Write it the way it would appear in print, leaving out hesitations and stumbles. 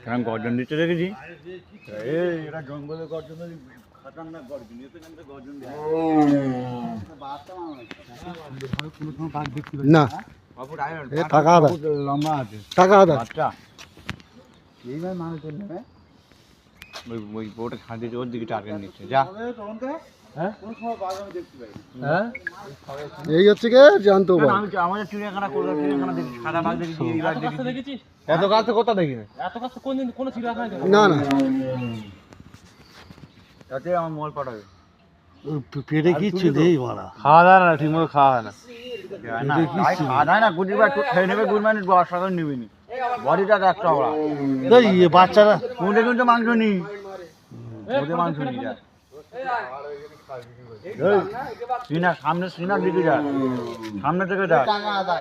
কেমন গর্জন দিতে দেখেছি এটা জঙ্গলে গর্জন খতরনাক গর্জন গর্জন না টাকা আদা লম্বা আছে টাকা আদা বাচ্চা এইবার মানুষ ওই বউটা খাঁটি ওর দিকে টার্গেট নিচ্ছে যা হ্যাঁ এই হচ্ছে কে জানতো আমাদের চিড়িয়াখানা কলকাতা চিড়িয়াখানা দেখি সাদা বাঘ দেখি এই বাঘ দেখি এত কাছে কোথা দেখিনি এত কাছে কোন দিন কোন চিড়িয়াখানায় দেখো না না তাতে আমার মল পাঠাবে পেটে কিচ্ছু নেই মারা খাওয়া দাওয়া না ঠিক মতো খাওয়া হয় না খাওয়া না গুড়িবার একটু খেয়ে নেবে 2 মিনিট বর্ষা করে নিবি বডিটা একটা ওরা বাচ্চারা কোনটা কিন্তু মাংস নি ওদের মাংস নি যা সিনা সামনে সিনার দিকে যা সামনে থেকে যা